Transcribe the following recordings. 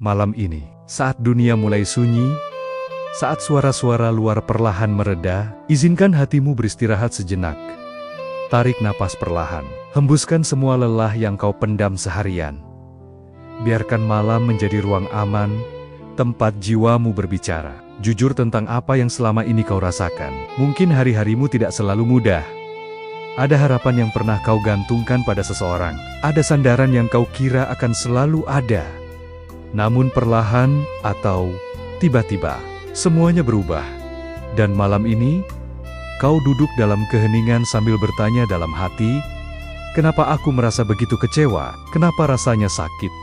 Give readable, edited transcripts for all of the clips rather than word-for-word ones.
Malam ini, saat dunia mulai sunyi, saat suara-suara luar perlahan mereda, izinkan hatimu beristirahat sejenak. Tarik napas perlahan, hembuskan semua lelah yang kau pendam seharian. Biarkan malam menjadi ruang aman, tempat jiwamu berbicara. Jujur tentang apa yang selama ini kau rasakan. Mungkin hari-harimu tidak selalu mudah. Ada harapan yang pernah kau gantungkan pada seseorang. Ada sandaran yang kau kira akan selalu ada. Namun perlahan atau tiba-tiba, semuanya berubah. Dan malam ini, kau duduk dalam keheningan sambil bertanya dalam hati, kenapa aku merasa begitu kecewa? Kenapa rasanya sakit?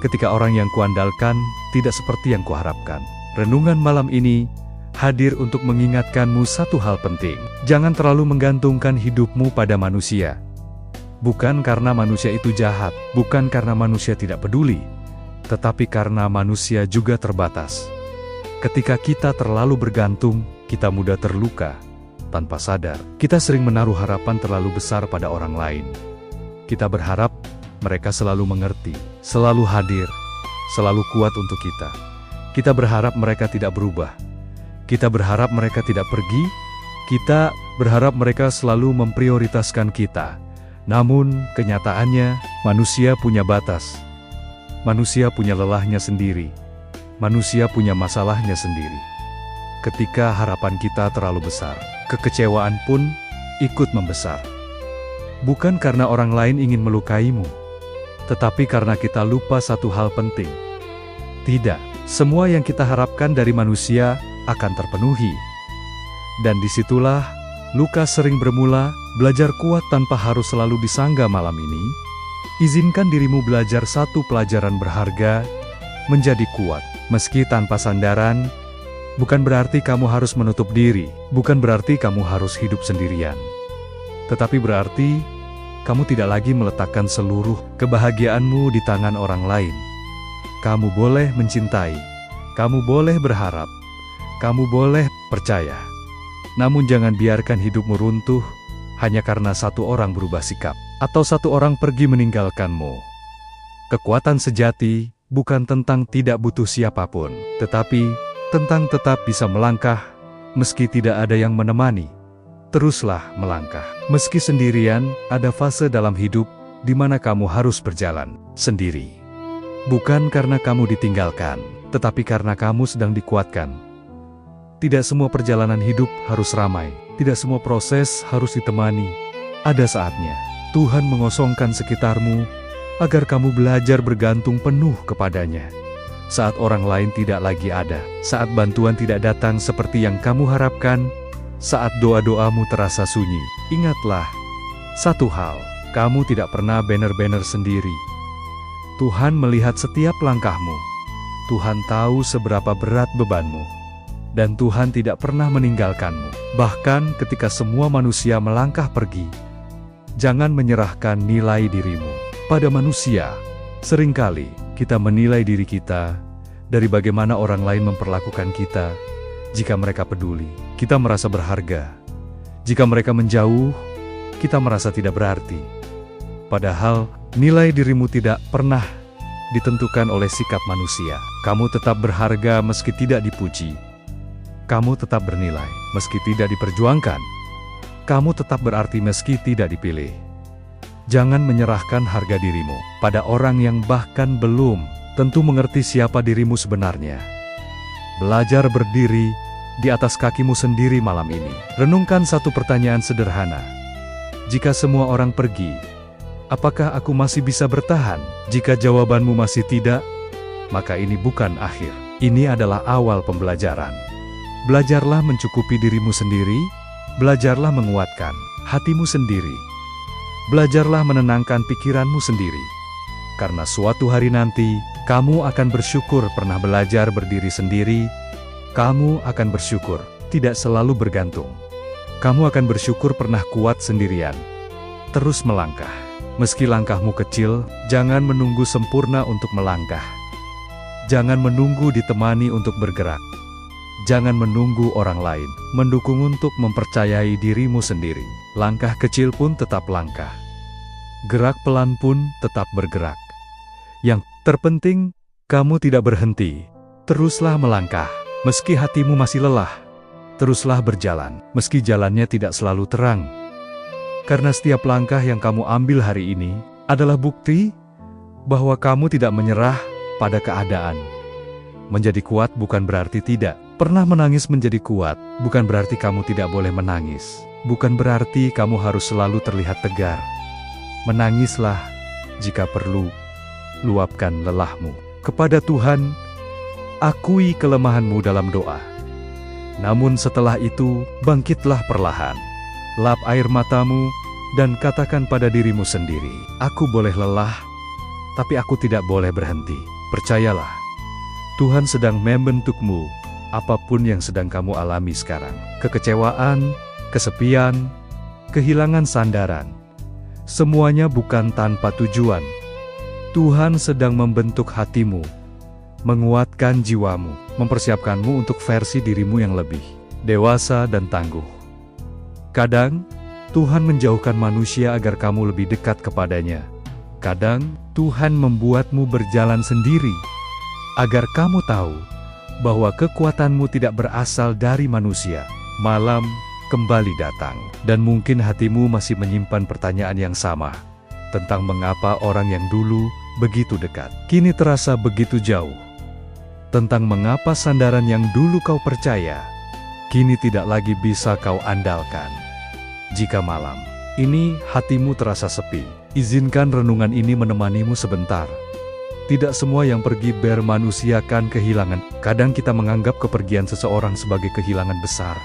Ketika orang yang kuandalkan tidak seperti yang kuharapkan. Renungan malam ini hadir untuk mengingatkanmu satu hal penting. Jangan terlalu menggantungkan hidupmu pada manusia. Bukan karena manusia itu jahat, bukan karena manusia tidak peduli, tetapi karena manusia juga terbatas. Ketika kita terlalu bergantung, kita mudah terluka. Tanpa sadar, kita sering menaruh harapan terlalu besar pada orang lain. Kita berharap mereka selalu mengerti, selalu hadir, selalu kuat untuk kita. Kita berharap mereka tidak berubah. Kita berharap mereka tidak pergi. Kita berharap mereka selalu memprioritaskan kita. Namun, kenyataannya, manusia punya batas. Manusia punya lelahnya sendiri. Manusia punya masalahnya sendiri. Ketika harapan kita terlalu besar, kekecewaan pun ikut membesar. Bukan karena orang lain ingin melukaimu, tetapi karena kita lupa satu hal penting. Tidak semua yang kita harapkan dari manusia akan terpenuhi. Dan disitulah luka sering bermula. Belajar kuat tanpa harus selalu disangga malam ini. Izinkan dirimu belajar satu pelajaran berharga, menjadi kuat. Meski tanpa sandaran, bukan berarti kamu harus menutup diri, bukan berarti kamu harus hidup sendirian. Tetapi berarti, kamu tidak lagi meletakkan seluruh kebahagiaanmu di tangan orang lain. Kamu boleh mencintai, kamu boleh berharap, kamu boleh percaya. Namun jangan biarkan hidupmu runtuh, hanya karena satu orang berubah sikap, atau satu orang pergi meninggalkanmu. Kekuatan sejati bukan tentang tidak butuh siapapun, tetapi tentang tetap bisa melangkah, meski tidak ada yang menemani. Teruslah melangkah. Meski sendirian, ada fase dalam hidup di mana kamu harus berjalan sendiri. Bukan karena kamu ditinggalkan, tetapi karena kamu sedang dikuatkan. Tidak semua perjalanan hidup harus ramai, tidak semua proses harus ditemani. Ada saatnya Tuhan mengosongkan sekitarmu agar kamu belajar bergantung penuh kepadanya. Saat orang lain tidak lagi ada, saat bantuan tidak datang seperti yang kamu harapkan, saat doa-doamu terasa sunyi, ingatlah satu hal, kamu tidak pernah benar-benar sendiri. Tuhan melihat setiap langkahmu. Tuhan tahu seberapa berat bebanmu. Dan Tuhan tidak pernah meninggalkanmu. Bahkan ketika semua manusia melangkah pergi, jangan menyerahkan nilai dirimu pada manusia. Seringkali kita menilai diri kita dari bagaimana orang lain memperlakukan kita. Jika mereka peduli, kita merasa berharga. Jika mereka menjauh, kita merasa tidak berarti. Padahal, nilai dirimu tidak pernah ditentukan oleh sikap manusia. Kamu tetap berharga meski tidak dipuji. Kamu tetap bernilai meski tidak diperjuangkan. Kamu tetap berarti meski tidak dipilih. Jangan menyerahkan harga dirimu pada orang yang bahkan belum tentu mengerti siapa dirimu sebenarnya. Belajar berdiri di atas kakimu sendiri malam ini. Renungkan satu pertanyaan sederhana. Jika semua orang pergi, apakah aku masih bisa bertahan? Jika jawabanmu masih tidak, maka ini bukan akhir. Ini adalah awal pembelajaran. Belajarlah mencukupi dirimu sendiri, belajarlah menguatkan hatimu sendiri. Belajarlah menenangkan pikiranmu sendiri. Karena suatu hari nanti, kamu akan bersyukur pernah belajar berdiri sendiri. Kamu akan bersyukur tidak selalu bergantung. Kamu akan bersyukur pernah kuat sendirian. Terus melangkah. Meski langkahmu kecil, jangan menunggu sempurna untuk melangkah. Jangan menunggu ditemani untuk bergerak. Jangan menunggu orang lain mendukung untuk mempercayai dirimu sendiri. Langkah kecil pun tetap langkah. Gerak pelan pun tetap bergerak. Yang terpenting, Kamu tidak berhenti. Teruslah melangkah. Meski hatimu masih lelah, teruslah berjalan. Meski jalannya tidak selalu terang. Karena setiap langkah yang kamu ambil hari ini adalah bukti bahwa kamu tidak menyerah pada keadaan. Menjadi kuat bukan berarti tidak pernah menangis. Menjadi kuat bukan berarti kamu tidak boleh menangis. Bukan berarti kamu harus selalu terlihat tegar. Menangislah jika perlu. Luapkan lelahmu kepada Tuhan. Akui kelemahanmu dalam doa. Namun setelah itu, bangkitlah perlahan. Lap air matamu dan katakan pada dirimu sendiri, aku boleh lelah, tapi aku tidak boleh berhenti. Percayalah, Tuhan sedang membentukmu, apapun yang sedang kamu alami sekarang. Kekecewaan, kesepian, kehilangan sandaran. Semuanya bukan tanpa tujuan. Tuhan sedang membentuk hatimu, menguatkan jiwamu, mempersiapkanmu untuk versi dirimu yang lebih dewasa dan tangguh. Kadang, Tuhan menjauhkan manusia agar kamu lebih dekat kepadanya. Kadang, Tuhan membuatmu berjalan sendiri, agar kamu tahu bahwa kekuatanmu tidak berasal dari manusia. Malam kembali datang, dan mungkin hatimu masih menyimpan pertanyaan yang sama, tentang mengapa orang yang dulu begitu dekat, kini terasa begitu jauh. Tentang mengapa sandaran yang dulu kau percaya, kini tidak lagi bisa kau andalkan. Jika malam ini hatimu terasa sepi, izinkan renungan ini menemanimu sebentar. Tidak semua yang pergi bermanusiakan kehilangan. Kadang kita menganggap kepergian seseorang sebagai kehilangan besar.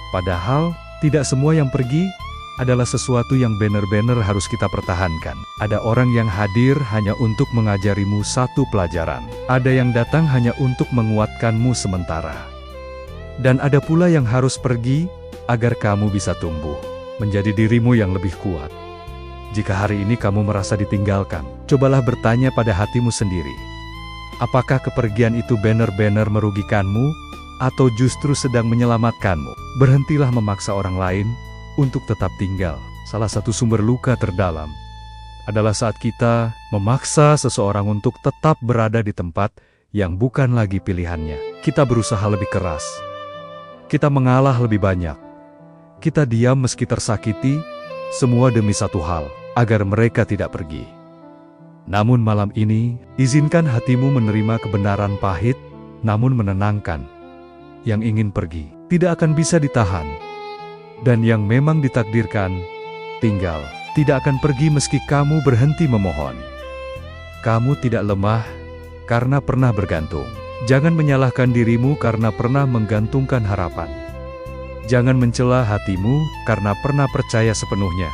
Padahal, tidak semua yang pergi adalah sesuatu yang benar-benar harus kita pertahankan. Ada orang yang hadir hanya untuk mengajarimu satu pelajaran. Ada yang datang hanya untuk menguatkanmu sementara. Dan ada pula yang harus pergi agar kamu bisa tumbuh menjadi dirimu yang lebih kuat. Jika hari ini kamu merasa ditinggalkan, cobalah bertanya pada hatimu sendiri. Apakah kepergian itu benar-benar merugikanmu atau justru sedang menyelamatkanmu? Berhentilah memaksa orang lain untuk tetap tinggal. Salah satu sumber luka terdalam adalah saat kita memaksa seseorang untuk tetap berada di tempat yang bukan lagi pilihannya. Kita berusaha lebih keras. Kita mengalah lebih banyak. Kita diam meski tersakiti, semua demi satu hal, agar mereka tidak pergi. Namun malam ini, izinkan hatimu menerima kebenaran pahit, namun menenangkan. Yang ingin pergi tidak akan bisa ditahan. Dan yang memang ditakdirkan, tinggal, tidak akan pergi meski kamu berhenti memohon. Kamu tidak lemah karena pernah bergantung. Jangan menyalahkan dirimu karena pernah menggantungkan harapan. Jangan mencela hatimu karena pernah percaya sepenuhnya.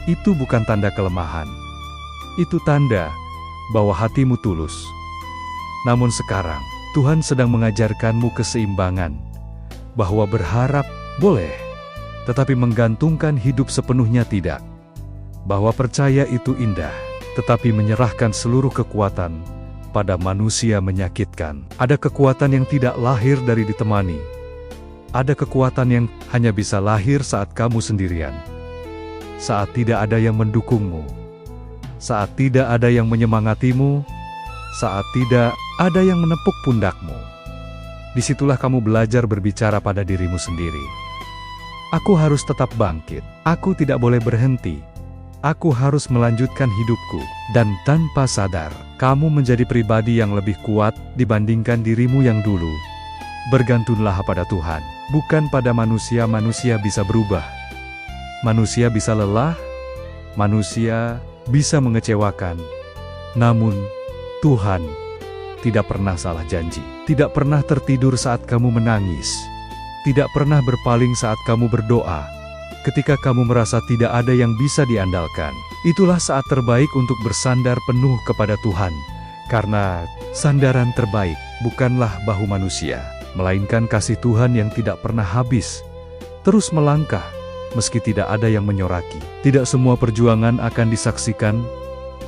Itu bukan tanda kelemahan. Itu tanda bahwa hatimu tulus. Namun sekarang, Tuhan sedang mengajarkanmu keseimbangan. Bahwa berharap boleh, tetapi menggantungkan hidup sepenuhnya tidak. Bahwa percaya itu indah, tetapi menyerahkan seluruh kekuatan pada manusia menyakitkan. Ada kekuatan yang tidak lahir dari ditemani. Ada kekuatan yang hanya bisa lahir saat kamu sendirian. Saat tidak ada yang mendukungmu. Saat tidak ada yang menyemangatimu. Saat tidak ada yang menepuk pundakmu. Disitulah kamu belajar berbicara pada dirimu sendiri. Aku harus tetap bangkit. Aku tidak boleh berhenti. Aku harus melanjutkan hidupku. Dan tanpa sadar, kamu menjadi pribadi yang lebih kuat dibandingkan dirimu yang dulu. Bergantunglah pada Tuhan, bukan pada manusia. Manusia bisa berubah. Manusia bisa lelah. Manusia bisa mengecewakan. Namun, Tuhan tidak pernah salah janji. Tidak pernah tertidur saat kamu menangis. Tidak pernah berpaling saat kamu berdoa. Ketika kamu merasa tidak ada yang bisa diandalkan, itulah saat terbaik untuk bersandar penuh kepada Tuhan. Karena sandaran terbaik bukanlah bahu manusia, melainkan kasih Tuhan yang tidak pernah habis. Terus melangkah, meski tidak ada yang menyoraki. Tidak semua perjuangan akan disaksikan.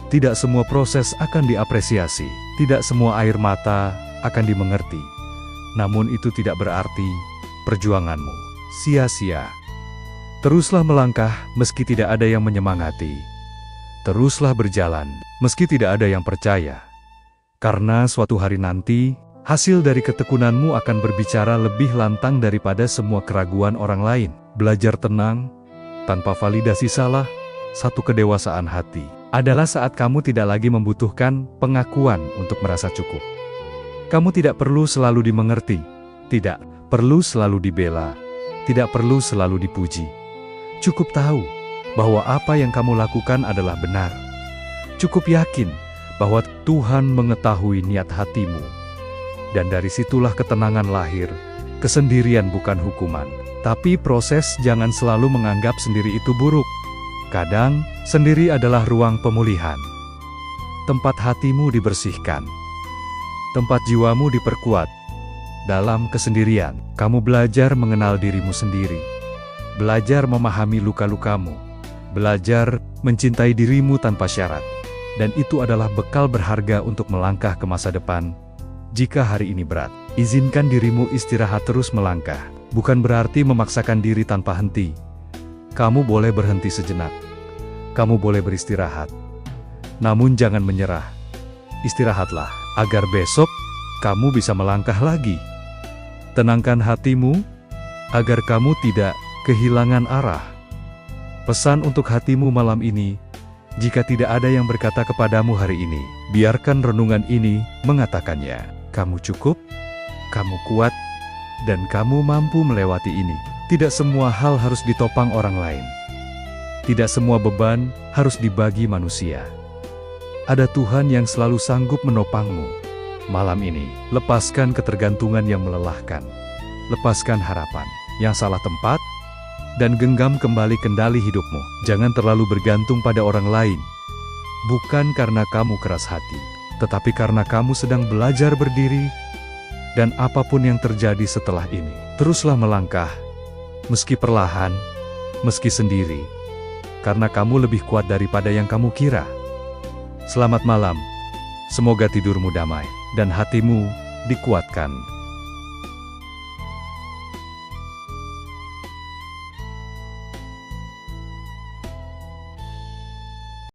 Tidak semua proses akan diapresiasi. Tidak semua air mata akan dimengerti. Namun itu tidak berarti perjuanganmu sia-sia. Teruslah melangkah meski tidak ada yang menyemangati. Teruslah berjalan meski tidak ada yang percaya. Karena suatu hari nanti, hasil dari ketekunanmu akan berbicara lebih lantang daripada semua keraguan orang lain. Belajar tenang, tanpa validasi salah, satu kedewasaan hati, adalah saat kamu tidak lagi membutuhkan pengakuan untuk merasa cukup. Kamu tidak perlu selalu dimengerti, tidak perlu selalu dibela, tidak perlu selalu dipuji. Cukup tahu bahwa apa yang kamu lakukan adalah benar. Cukup yakin bahwa Tuhan mengetahui niat hatimu. Dan dari situlah ketenangan lahir. Kesendirian bukan hukuman, tapi proses. Jangan selalu menganggap sendiri itu buruk. Kadang, sendiri adalah ruang pemulihan. Tempat hatimu dibersihkan. Tempat jiwamu diperkuat. Dalam kesendirian, kamu belajar mengenal dirimu sendiri. Belajar memahami luka-lukamu. Belajar mencintai dirimu tanpa syarat. Dan itu adalah bekal berharga untuk melangkah ke masa depan. Jika hari ini berat, izinkan dirimu istirahat terus melangkah. Bukan berarti memaksakan diri tanpa henti. Kamu boleh berhenti sejenak. Kamu boleh beristirahat. Namun jangan menyerah. Istirahatlah, agar besok kamu bisa melangkah lagi. Tenangkan hatimu, agar kamu tidak kehilangan arah. Pesan untuk hatimu malam ini, jika tidak ada yang berkata kepadamu hari ini, biarkan renungan ini mengatakannya. Kamu cukup, kamu kuat, dan kamu mampu melewati ini. Tidak semua hal harus ditopang orang lain. Tidak semua beban harus dibagi manusia. Ada Tuhan yang selalu sanggup menopangmu. Malam ini, lepaskan ketergantungan yang melelahkan. Lepaskan harapan yang salah tempat, dan genggam kembali kendali hidupmu. Jangan terlalu bergantung pada orang lain. Bukan karena kamu keras hati, tetapi karena kamu sedang belajar berdiri. Dan apapun yang terjadi setelah ini, teruslah melangkah. Meski perlahan, meski sendiri. Karena kamu lebih kuat daripada yang kamu kira. Selamat malam. Semoga tidurmu damai, dan hatimu dikuatkan.